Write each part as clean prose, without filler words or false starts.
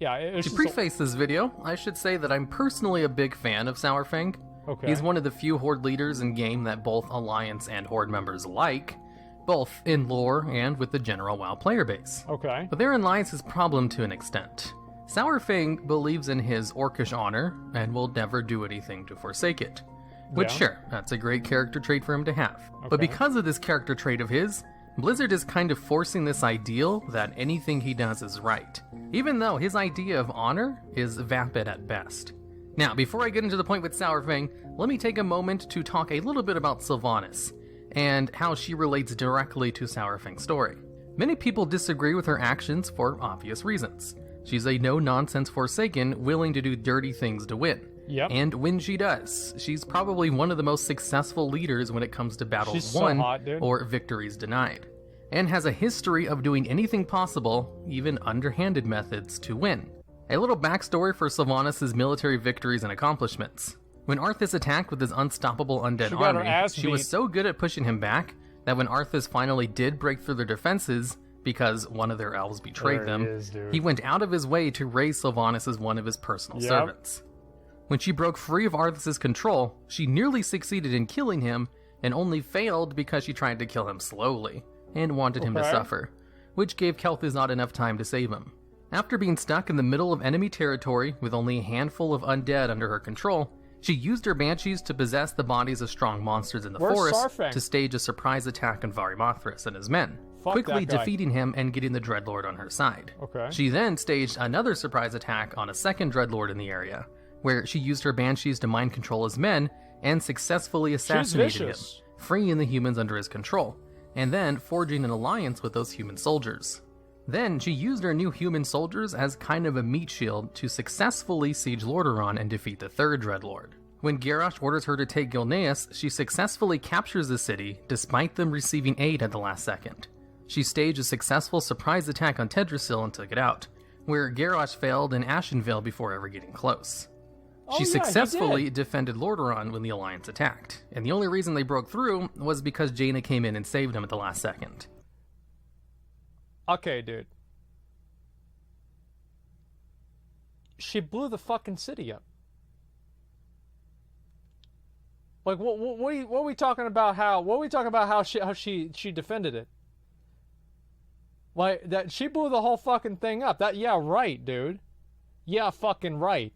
Yeah, it's To preface this video, I should say that I'm personally a big fan of Saurfang. Okay. He's one of the few Horde leaders in game that both Alliance and Horde members like, both in lore and with the general WoW player base. Okay. But therein lies his problem to an extent. Saurfang believes in his orcish honor and will never do anything to forsake it. Which, Yeah. sure, that's a great character trait for him to have. But Okay. because of this character trait of his, Blizzard is kind of forcing this ideal that anything he does is right, even though his idea of honor is vapid at best. Now, before I get into the point with Saurfang, let me take a moment to talk a little bit about Sylvanas, and how she relates directly to Saurfang's story. Many people disagree with her actions for obvious reasons. She's a no-nonsense Forsaken willing to do dirty things to win. Yep. And when she does, she's probably one of the most successful leaders when it comes to battles She's so won hot, dude. or victories denied, and has a history of doing anything possible, even underhanded methods, to win. A little backstory for Sylvanas' military victories and accomplishments. When Arthas attacked with his unstoppable undead She got her army, ass she was beat. so good at pushing him back that when Arthas finally did break through their defenses, because one of their elves betrayed There them, he is, dude. he went out of his way to raise Sylvanas as one of his personal Yep. servants. When she broke free of Arthas' control, she nearly succeeded in killing him, and only failed because she tried to kill him slowly, and wanted him to Okay. suffer, which gave Kel'Thuzad enough time to save him. After being stuck in the middle of enemy territory with only a handful of undead under her control, she used her banshees to possess the bodies of strong monsters in the Where's forest Saurfang? to stage a surprise attack on Varimothras and his men, Fuck quickly that guy. defeating him and getting the Dreadlord on her side. Okay. She then staged another surprise attack on a second Dreadlord in the area, where she used her banshees to mind control his men and successfully assassinated him, vicious. freeing the humans under his control, and then forging an alliance with those human soldiers. Then she used her new human soldiers as kind of a meat shield to successfully siege Lordaeron and defeat the third Dreadlord. When Garrosh orders her to take Gilneas, she successfully captures the city despite them receiving aid at the last second. She staged a successful surprise attack on Tedrassil and took it out, where Garrosh failed in Ashenvale before ever getting close. Oh, She yeah, he successfully did. defended Lordaeron when the Alliance attacked, and the only reason they broke through was because Jaina came in and saved him at the last second. Okay, dude. She blew the fucking city up. Like, what are we talking about? How she defended it? Like that she blew the whole fucking thing up. Yeah, right, dude. Yeah, fucking right.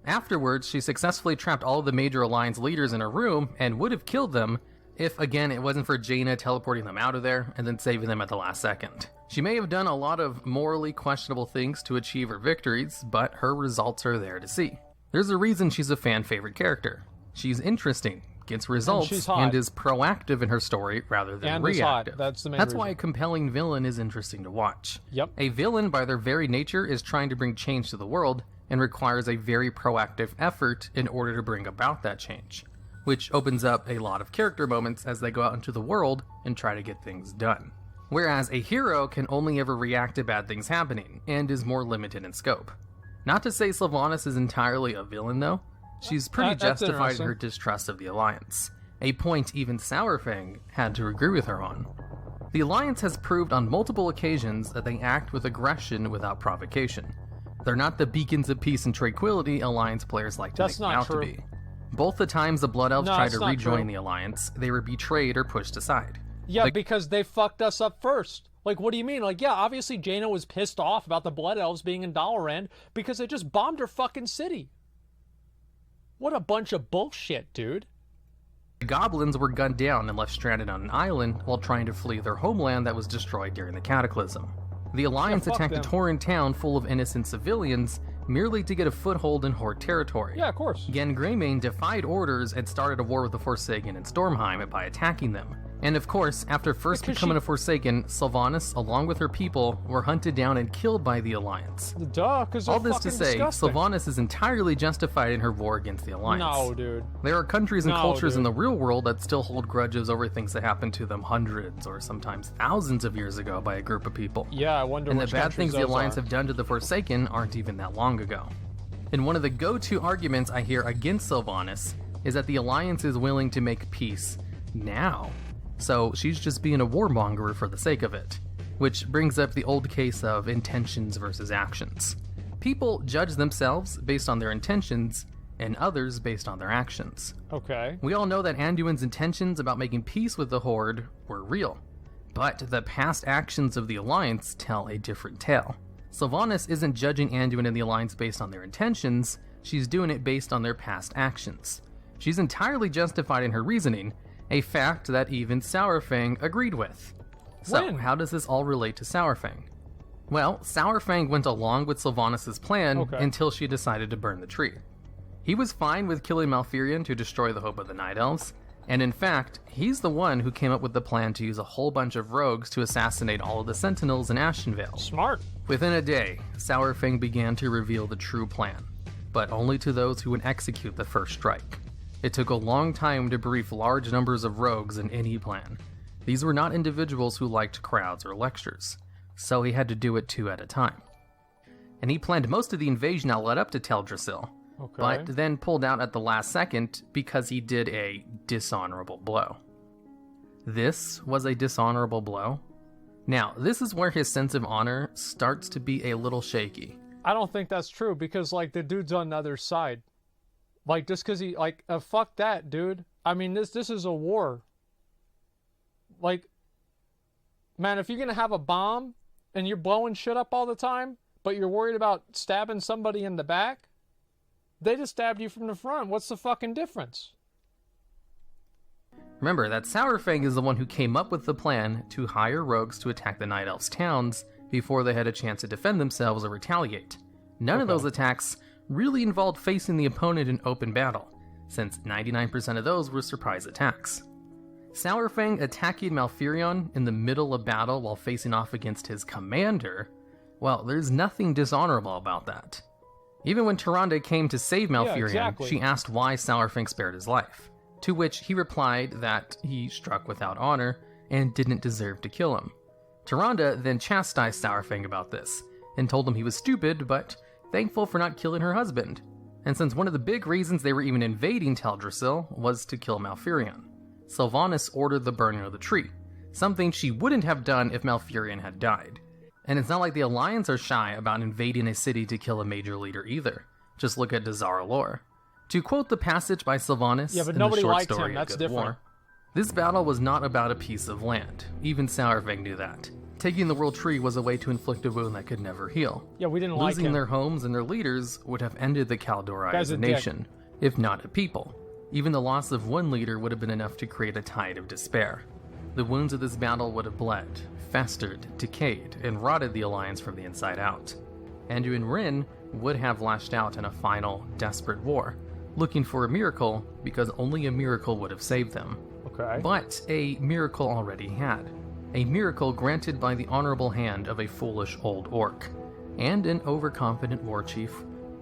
Afterwards, she successfully trapped all of the major Alliance leaders in a room and would have killed them if, again, it wasn't for Jaina teleporting them out of there and then saving them at the last second. She may have done a lot of morally questionable things to achieve her victories, but her results are there to see. There's a reason she's a fan-favorite character. She's interesting, gets results, she's hot. and is proactive in her story rather than And is hot. reactive. That's the main That's why a reason. compelling villain is interesting to watch. Yep. A villain, by their very nature, is trying to bring change to the world and requires a very proactive effort in order to bring about that change, which opens up a lot of character moments as they go out into the world and try to get things done. Whereas a hero can only ever react to bad things happening, and is more limited in scope. Not to say Sylvanas is entirely a villain, though. She's pretty That's justified in interesting. her distrust of the Alliance, a point even Saurfang had to agree with her on. The Alliance has proved on multiple occasions that they act with aggression without provocation. They're not the beacons of peace and tranquility Alliance players like to That's make them not out true. to be. Both the times the Blood Elves No, tried it's to not rejoin true. the Alliance, they were betrayed or pushed aside. Yeah, Like- because they fucked us up first. Like, what do you mean? Like, yeah, obviously Jaina was pissed off about the Blood Elves being in Dalaran because they just bombed her fucking city. What a bunch of bullshit, dude. The goblins were gunned down and left stranded on an island while trying to flee their homeland that was destroyed during the Cataclysm. The Alliance fuck attacked them. a Tauren town full of innocent civilians merely to get a foothold in Horde territory. Yeah, of course. Again, Greymane defied orders and started a war with the Forsaken in Stormheim by attacking them. And of course, after first Because becoming she- a Forsaken, Sylvanas, along with her people, were hunted down and killed by the Alliance. Duh, because they're All this to fucking say, disgusting. Sylvanas is entirely justified in her war against the Alliance. No, dude. There are countries and No, cultures in dude. the real world that still hold grudges over things that happened to them hundreds or sometimes thousands of years ago by a group of people. Yeah, I wonder And the which bad countries things the those Alliance are. have done to the Forsaken aren't even that long ago. And one of the go-to arguments I hear against Sylvanas is that the Alliance is willing to make peace now. So she's just being a warmonger for the sake of it. which brings up the old case of intentions versus actions. People judge themselves based on their intentions, and others based on their actions. Okay. We all know that Anduin's intentions about making peace with the Horde were real, but the past actions of the Alliance tell a different tale. Sylvanas isn't judging Anduin and the Alliance based on their intentions, she's doing it based on their past actions. She's entirely justified in her reasoning, a fact that even Saurfang agreed with. So, how does this all relate to Saurfang? Well, Saurfang went along with Sylvanas' plan until she decided to burn the tree. He was fine with killing Malfurion to destroy the hope of the Night Elves, and in fact, he's the one who came up with the plan to use a whole bunch of rogues to assassinate all of the Sentinels in Ashenvale. Smart. Within a day, Saurfang began to reveal the true plan, but only to those who would execute the first strike. It took a long time to brief large numbers of rogues in any plan. These were not individuals who liked crowds or lectures, so he had to do it 2 at a time. And he planned most of the invasion that led up to Teldrassil, but then pulled out at the last second because he did a dishonorable blow. This was a dishonorable blow? Now, this is where his sense of honor starts to be a little shaky. I don't think that's true because, like, the dude's on the other side. Like, just because he, like, fuck that, dude. I mean, this is a war. Like, man, if you're going to have a bomb and you're blowing shit up all the time, but you're worried about stabbing somebody in the back, they just stabbed you from the front. What's the fucking difference? Remember that Saurfang is the one who came up with the plan to hire rogues to attack the Night Elves' towns before they had a chance to defend themselves or retaliate. None of those attacks really involved facing the opponent in open battle, since 99% of those were surprise attacks. Saurfang attacking Malfurion in the middle of battle while facing off against his commander, well, there's nothing dishonorable about that. Even when Tyrande came to save Malfurion, she asked why Saurfang spared his life, to which he replied that he struck without honor and didn't deserve to kill him. Tyrande then chastised Saurfang about this, and told him he was stupid, but thankful for not killing her husband. And since one of the big reasons they were even invading Teldrassil was to kill Malfurion, Sylvanas ordered the burning of the tree, something she wouldn't have done if Malfurion had died. And it's not like the Alliance are shy about invading a city to kill a major leader either. Just look at Dazara lore. To quote the passage by Sylvanas in the short story of Good War, this battle was not about a piece of land. Even Saurfang knew that. Taking the World Tree was a way to inflict a wound that could never heal. Yeah, we didn't like him. Losing their homes and their leaders would have ended the Kaldorei as a nation, if not a people. Even the loss of one leader would have been enough to create a tide of despair. The wounds of this battle would have bled, festered, decayed, and rotted the Alliance from the inside out. Anduin Wrynn would have lashed out in a final, desperate war, looking for a miracle because only a miracle would have saved them. But a miracle already had. A miracle granted by the honorable hand of a foolish old orc, and an overconfident war chief,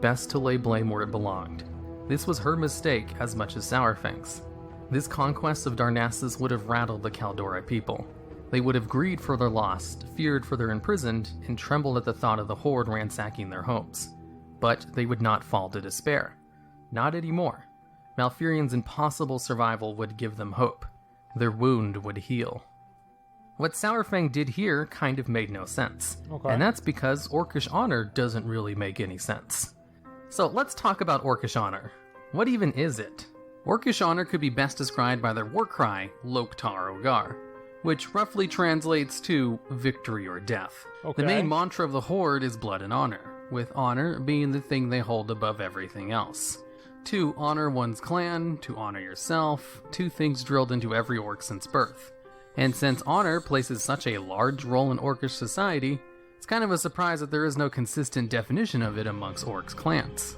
best to lay blame where it belonged. This was her mistake as much as Saurfang's. This conquest of Darnassus would have rattled the Kaldorei people. They would have grieved for their lost, feared for their imprisoned, and trembled at the thought of the Horde ransacking their homes. But they would not fall to despair. Not anymore. Malfurion's impossible survival would give them hope. Their wound would heal. What Saurfang did here kind of made no sense. And that's because Orcish honor doesn't really make any sense. So let's talk about Orcish honor. What even is it? Orcish honor could be best described by their war cry, Loktar Ogar, which roughly translates to victory or death. The main mantra of the Horde is blood and honor, with honor being the thing they hold above everything else. To honor one's clan, to honor yourself, 2 things drilled into every orc since birth. And since honor places such a large role in Orcish society, it's kind of a surprise that there is no consistent definition of it amongst orcs' clans.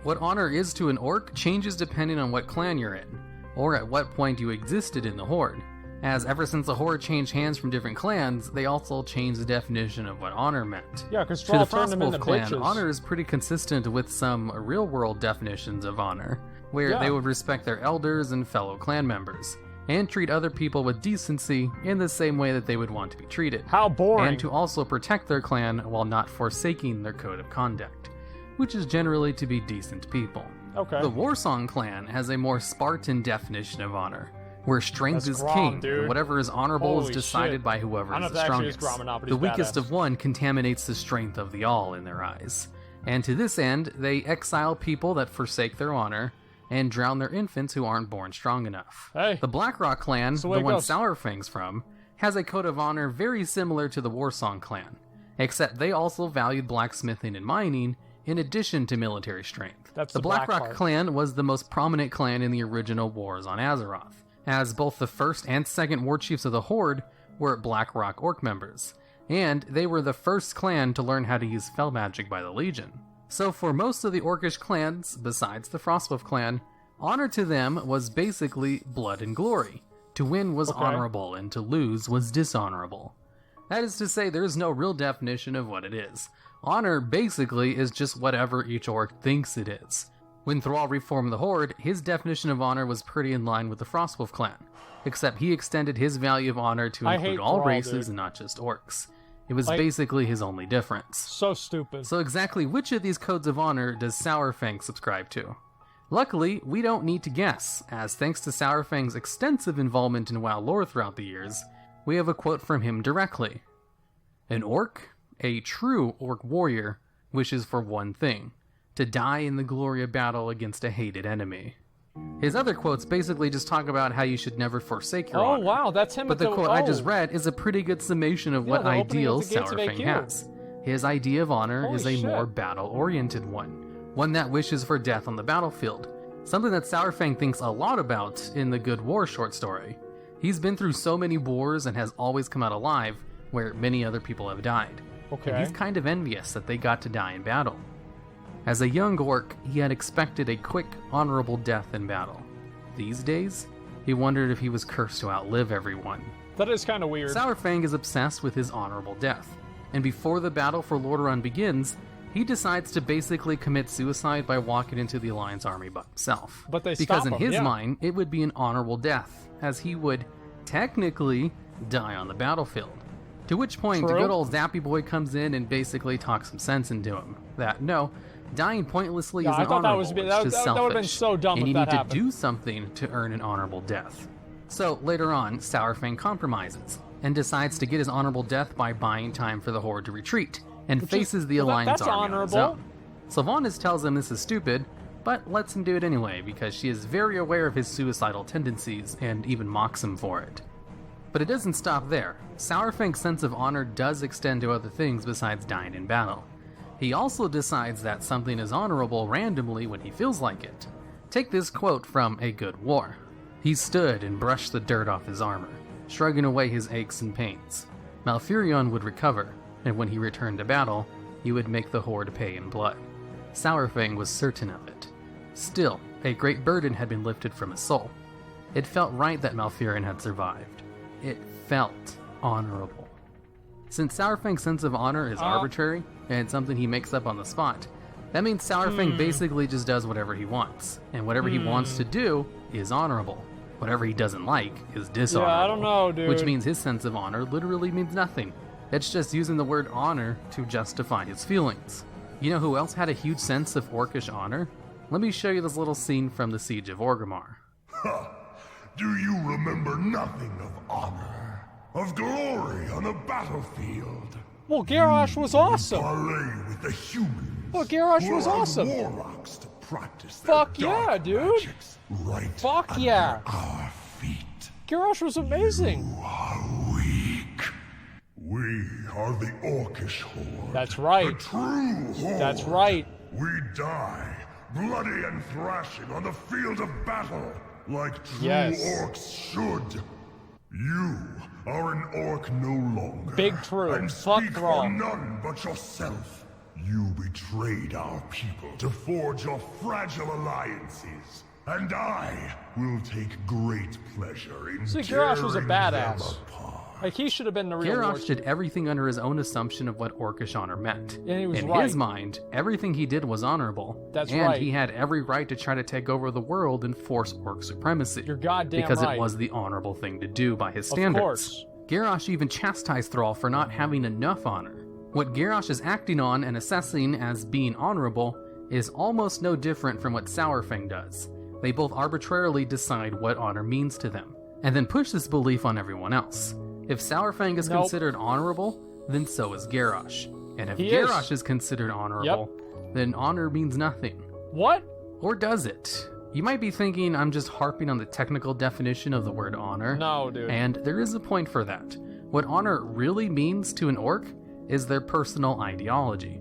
What honor is to an orc changes depending on what clan you're in, or at what point you existed in the Horde, as ever since the Horde changed hands from different clans, they also changed the definition of what honor meant. Yeah, because to the Frostwolf clan, honor is pretty consistent with some real-world definitions of honor, where they would respect their elders and fellow clan members, and treat other people with decency in the same way that they would want to be treated. How boring! And to also protect their clan while not forsaking their code of conduct, which is generally to be decent people. The Warsong clan has a more Spartan definition of honor, where strength That's is Grom, king, dude. and whatever is honorable Holy is decided shit. by whoever I don't is know the if that actually is strongest. Grom or not, but The he's weakest badass. of one contaminates the strength of the all in their eyes. And to this end, they exile people that forsake their honor, and drown their infants who aren't born strong enough. Hey. The Blackrock clan, That's the the way it one goes. Saurfang's from, has a code of honor very similar to the Warsong clan, except they also valued blacksmithing and mining in addition to military strength. That's the the black Blackrock part. clan was the most prominent clan in the original wars on Azeroth, as both the first and second war chiefs of the Horde were Blackrock Orc members, and they were the first clan to learn how to use spell magic by the Legion. So for most of the Orcish clans, besides the Frostwolf clan, honor to them was basically blood and glory. To win was honorable, and to lose was dishonorable. That is to say, there is no real definition of what it is. Honor basically is just whatever each orc thinks it is. When Thrall reformed the Horde, his definition of honor was pretty in line with the Frostwolf clan, except he extended his value of honor to I include hate all Thrall, races dude. and not just orcs. It was Like- basically his only difference. So stupid. So exactly which of these codes of honor does Saurfang subscribe to? Luckily, we don't need to guess, as thanks to Saurfang's extensive involvement in WoW lore throughout the years, we have a quote from him directly. An orc, a true orc warrior, wishes for one thing: to die in the glory of battle against a hated enemy. His other quotes basically just talk about how you should never forsake your Oh honor. wow, that's him. But at the quote I just oh. read is a pretty good summation of what the opening of ideals the Gates of Saurfang AQ. has. His idea of honor Holy is a shit. more battle-oriented one that wishes for death on the battlefield, something that Saurfang thinks a lot about in the Good War short story. He's been through so many wars and has always come out alive, where many other people have died. Okay. And he's kind of envious that they got to die in battle. As a young orc, he had expected a quick, honorable death in battle. These days, he wondered if he was cursed to outlive everyone. That is kind of weird. Saurfang is obsessed with his honorable death, and before the battle for Lordaeron begins, he decides to basically commit suicide by walking into the Alliance army by himself. But they because stop in him, his yeah. mind, it would be an honorable death, as he would technically die on the battlefield. To which point, the True. good old Zappy Boy comes in and basically talks some sense into him. That, no, dying pointlessly Yeah, I isn't thought that honorable, was- it's that- just that would've been selfish, so dumb and if you that need happened. to do something to earn an honorable death. So later on, Saurfang compromises, and decides to get his honorable death by buying time for the Horde to retreat, and faces the well, Alliance that's army on his honorable. own. Sylvanas tells him this is stupid, but lets him do it anyway because she is very aware of his suicidal tendencies and even mocks him for it. But it doesn't stop there. Saurfang's sense of honor does extend to other things besides dying in battle. He also decides that something is honorable randomly when he feels like it. Take this quote from A Good War. He stood and brushed the dirt off his armor, shrugging away his aches and pains. Malfurion would recover, and when he returned to battle, he would make the Horde pay in blood. Saurfang was certain of it. Still, a great burden had been lifted from his soul. It felt right that Malfurion had survived. It felt honorable. Since Saurfang's sense of honor is arbitrary and something he makes up on the spot, that means Saurfang basically just does whatever he wants, and whatever he wants to do is honorable. Whatever he doesn't like is dishonorable. Yeah, I don't know, dude. Which means his sense of honor literally means nothing. It's just using the word honor to justify his feelings. You know who else had a huge sense of orcish honor? Let me show you this little scene from the Siege of Orgrimmar. Do you remember nothing of honor, of glory on a battlefield? Well, Garrosh was awesome. Parley with the humans. Well, Garrosh who was allowed awesome. warlocks to practice Fuck their yeah, dark dude. magics right Fuck under yeah. our feet. Garrosh was amazing. You are weak. We are the Orcish Horde. That's right. The true Horde. That's right. We die, bloody and thrashing on the field of battle, like true Yes. orcs should. You are an orc no longer. Big true. And Fuck speak Thrall. for none but yourself. You betrayed our people to forge your fragile alliances. And I will take great pleasure in See, Garrosh was a tearing badass. them apart. Like, he should have been the real Garrosh warchief. did everything under his own assumption of what orcish honor meant. And he was In right. his mind, everything he did was honorable. That's and right. he had every right to try to take over the world and force orc supremacy. You're goddamn because right. it was the honorable thing to do by his Of standards. course. Garrosh even chastised Thrall for not having enough honor. What Garrosh is acting on and assessing as being honorable is almost no different from what Saurfang does. They both arbitrarily decide what honor means to them. and then push this belief on everyone else. If Saurfang is Nope. considered honorable, then so is Garrosh. And if He Garrosh is. is considered honorable, then honor means nothing. What? Or does it? You might be thinking I'm just harping on the technical definition of the word honor. No, dude. And there is a point for that. What honor really means to an orc is their personal ideology.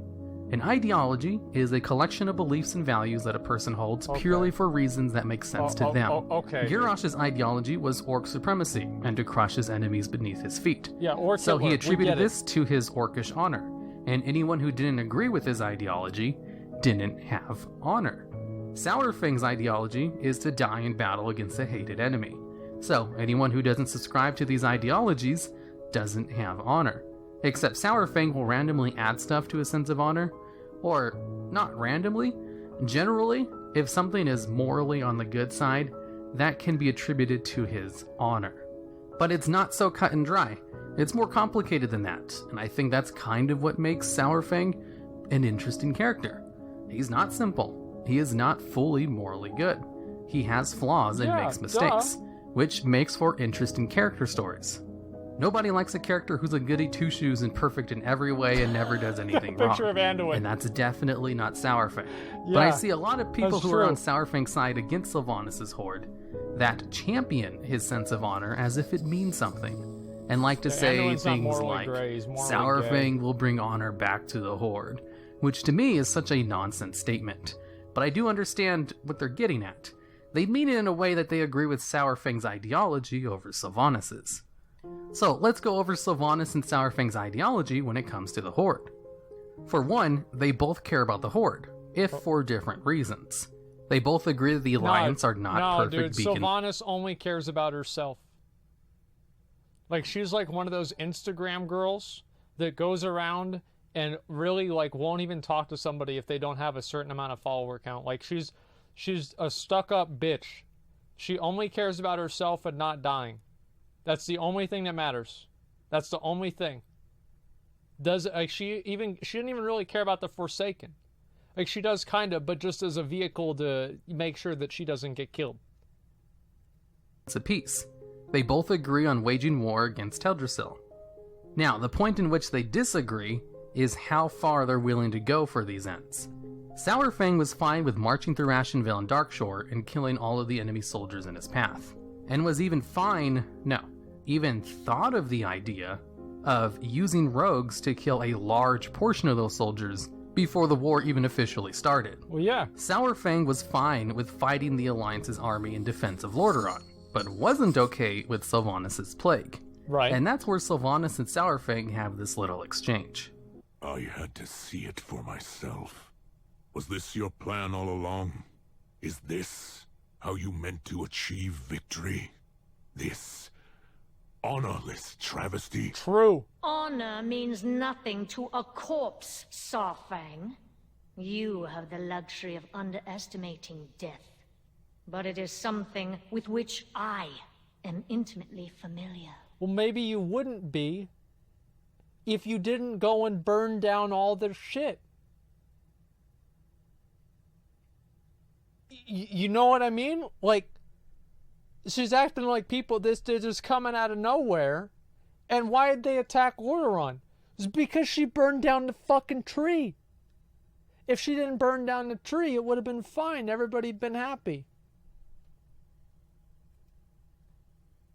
An ideology is a collection of beliefs and values that a person holds purely for reasons that make sense to them. Okay. Garrosh's ideology was orc supremacy and to crush his enemies beneath his feet. Yeah, or So Hitler. he We attributed get it. this to his orcish honor, and anyone who didn't agree with his ideology didn't have honor. Saurfang's ideology is to die in battle against a hated enemy. So anyone who doesn't subscribe to these ideologies doesn't have honor. Except Saurfang will randomly add stuff to his sense of honor, or not randomly. Generally, if something is morally on the good side, that can be attributed to his honor. But it's not so cut and dry. It's more complicated than that, and I think that's kind of what makes Saurfang an interesting character. He's not simple. He is not fully morally good. He has flaws and Yeah, makes mistakes, which makes for interesting character stories. Nobody likes a character who's a goody two-shoes and perfect in every way and never does anything wrong. Picture of Anduin. And that's definitely not Saurfang. But I Yeah, see a lot of people that's who are on true. Saurfang's side against Sylvanas' horde that champion his sense of honor as if it means something, and like to Yeah, say Anduin's not things morally like, gray, he's morally Saurfang will bring honor back to the horde, which to me is such a nonsense statement. But I do understand what they're getting at. They mean it in a way that they agree with Saurfang's ideology over Sylvanas'. So let's go over Sylvanas and Saurfang's ideology when it comes to the Horde. For one, they both care about the Horde, if for different reasons. They both agree that the Alliance are not perfect dude, beacon. Sylvanas only cares about herself. Like, she's like one of those Instagram girls that goes around and really like won't even talk to somebody if they don't have a certain amount of follower count. Like, she's a stuck-up bitch. She only cares about herself and not dying. That's the only thing that matters. That's the only thing. She didn't even really care about the Forsaken. Like, she does kind of, but just as a vehicle to make sure that she doesn't get killed. It's a peace. They both agree on waging war against Teldrassil. Now, the point in which they disagree is how far they're willing to go for these ends. Saurfang was fine with marching through Ashenvale and Darkshore and killing all of the enemy soldiers in his path, and was even thought of the idea of using rogues to kill a large portion of those soldiers before the war even officially started. Well, yeah. Saurfang was fine with fighting the Alliance's army in defense of Lordaeron, but wasn't okay with Sylvanas' plague. Right. And that's where Sylvanas and Saurfang have this little exchange. I had to see it for myself. Was this your plan all along? Is this how you meant to achieve victory? This honorless travesty? True. Honor means nothing to a corpse, Saurfang. You have the luxury of underestimating death. But it is something with which I am intimately familiar. Well, maybe you wouldn't be if you didn't go and burn down all their shit. You know what I mean? Like, she's acting like people, they're just coming out of nowhere. And why did they attack Lordaeron? It's because she burned down the fucking tree. If she didn't burn down the tree, it would have been fine. Everybody'd been happy.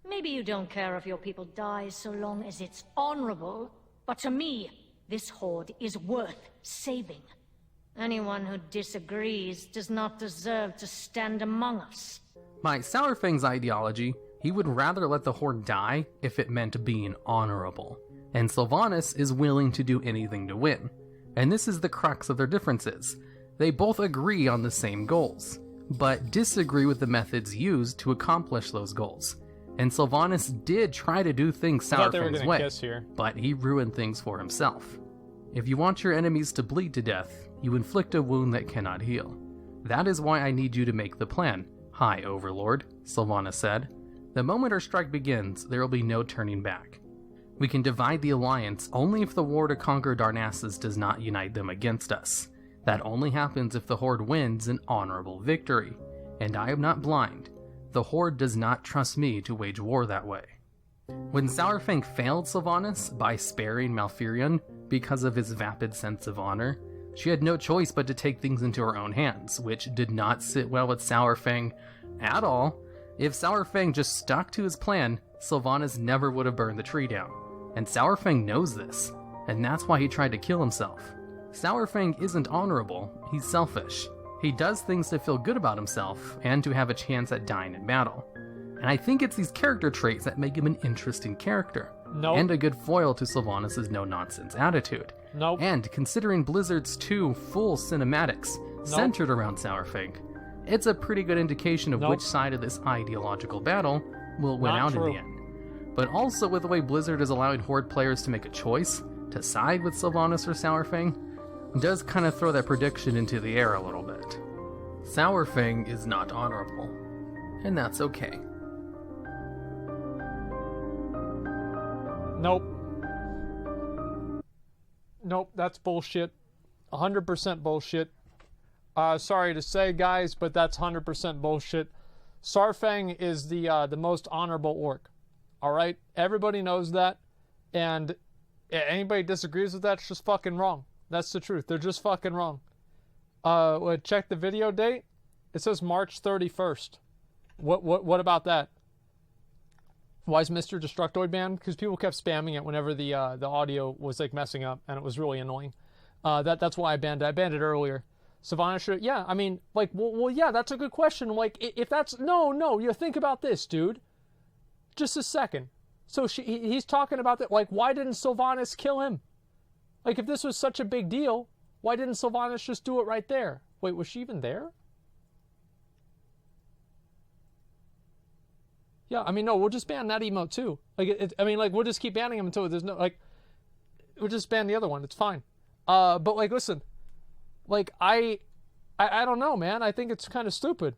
Maybe you don't care if your people die so long as it's honorable, but to me, this horde is worth saving. Anyone who disagrees does not deserve to stand among us. By Saurfang's ideology, he would rather let the Horde die if it meant being honorable, and Sylvanas is willing to do anything to win. And this is the crux of their differences. They both agree on the same goals, but disagree with the methods used to accomplish those goals. And Sylvanas did try to do things I thought they were Saurfang's gonna way, kiss here. but he ruined things for himself. If you want your enemies to bleed to death, you inflict a wound that cannot heal. That is why I need you to make the plan. High Overlord, Sylvanas said. The moment our strike begins, there will be no turning back. We can divide the Alliance only if the war to conquer Darnassus does not unite them against us. That only happens if the Horde wins an honorable victory. And I am not blind. The Horde does not trust me to wage war that way. When Saurfang failed Sylvanas by sparing Malfurion because of his vapid sense of honor, she had no choice but to take things into her own hands, which did not sit well with Saurfang at all. If Saurfang just stuck to his plan, Sylvanas never would have burned the tree down. And Saurfang knows this, and that's why he tried to kill himself. Saurfang isn't honorable, he's selfish. He does things to feel good about himself, and to have a chance at dying in battle. And I think it's these character traits that make him an interesting character. Nope. And a good foil to Sylvanas' no-nonsense attitude. Nope. And considering Blizzard's 2 full cinematics centered around Saurfang, it's a pretty good indication of which side of this ideological battle will win out in the end. But also with the way Blizzard is allowing Horde players to make a choice to side with Sylvanas or Saurfang, does kind of throw that prediction into the air a little bit. Saurfang is not honorable, and that's okay. Nope. Nope, that's bullshit. 100% bullshit. Sorry to say, guys, but that's 100% bullshit. Saurfang is the most honorable orc. All right? Everybody knows that. And anybody disagrees with that, it's just fucking wrong. That's the truth. They're just fucking wrong. Check the video date. It says March 31st. What about that? Why is Mr. Destructoid banned? Because people kept spamming it whenever the audio was like messing up, and it was really annoying. That's why I banned it. I banned it earlier. Sylvanas should, yeah. I mean, like, well, yeah. That's a good question. Like, if that's no, you think about this, dude. Just a second. So he's talking about that. Like, why didn't Sylvanas kill him? Like, if this was such a big deal, why didn't Sylvanas just do it right there? Wait, was she even there? Yeah, I mean, no, we'll just ban that emote too. Like, I mean, like, we'll just keep banning him until there's no, like, we'll just ban the other one. It's fine. But, like, listen, like, I don't know, man. I think it's kind of stupid.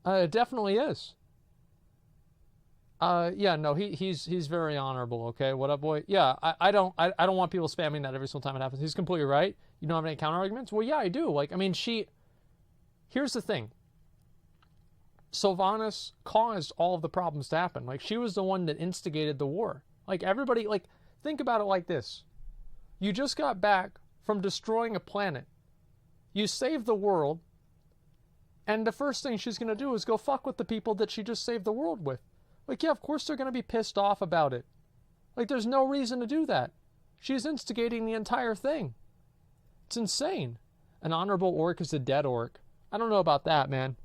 It definitely is. Yeah, no, he's very honorable. Okay, what up, boy? Yeah, I don't want people spamming that every single time it happens. He's completely right. You don't have any counter arguments? Well, yeah, I do. Like, I mean, here's the thing. Sylvanas caused all of the problems to happen. Like, she was the one that instigated the war. Like, everybody, like, think about it like this. You just got back from destroying a planet. You saved the world, and the first thing she's going to do is go fuck with the people that she just saved the world with. Like, yeah, of course they're going to be pissed off about it. Like, there's no reason to do that. She's instigating the entire thing. It's insane. An honorable orc is a dead orc. I don't know about that, man.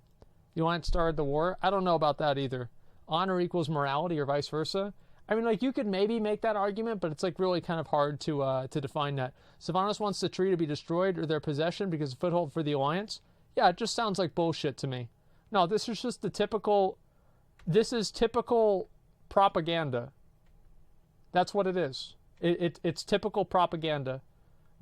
The Alliance started the war. I don't know about that either. Honor equals morality or vice versa. I mean, like, you could maybe make that argument, but it's, like, really kind of hard to define that. Sylvanas wants the tree to be destroyed or their possession because of foothold for the Alliance. Yeah, it just sounds like bullshit to me. No, this is just the typical... This is typical propaganda. That's what it is. It's typical propaganda.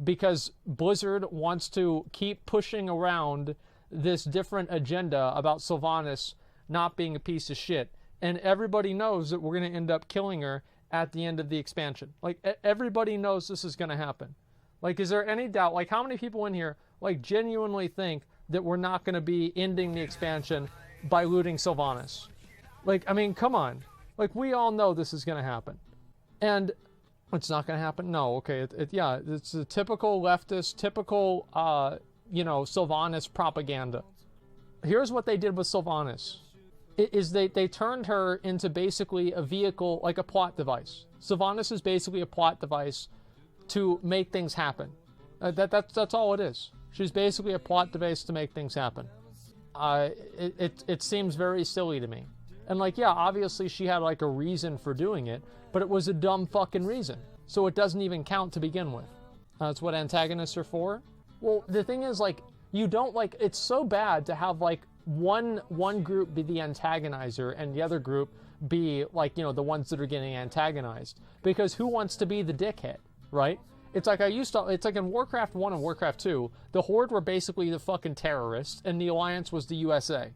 Because Blizzard wants to keep pushing around this different agenda about Sylvanas not being a piece of shit. And everybody knows that we're going to end up killing her at the end of the expansion. Like, everybody knows this is going to happen. Like, is there any doubt? Like, how many people in here, like, genuinely think that we're not going to be ending the expansion by looting Sylvanas? Like, I mean, come on. Like, we all know this is going to happen. And it's not going to happen? No, okay. Yeah, it's a typical leftist, typical, Sylvanas propaganda. Here's what they did with Sylvanas. Is they turned her into basically a vehicle, like a plot device. Sylvanas is basically a plot device to make things happen. That's all it is. She's basically a plot device to make things happen. It seems very silly to me. And, like, yeah, obviously she had, like, a reason for doing it, but it was a dumb fucking reason. So it doesn't even count to begin with. That's what antagonists are for. Well, the thing is, like, you don't, like, it's so bad to have, like, one group be the antagonizer and the other group be, like, the ones that are getting antagonized. Because who wants to be the dickhead, right? It's like it's like in Warcraft 1 and Warcraft 2, the Horde were basically the fucking terrorists, and the Alliance was the USA.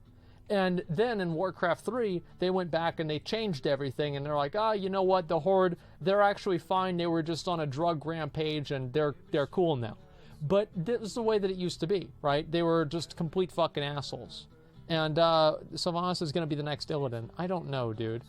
And then in Warcraft 3, they went back and they changed everything, and they're like, you know what, the Horde, they're actually fine, they were just on a drug rampage, and they're cool now. But this is the way that it used to be, right? They were just complete fucking assholes. And Sylvanas is going to be the next Illidan. I don't know, dude.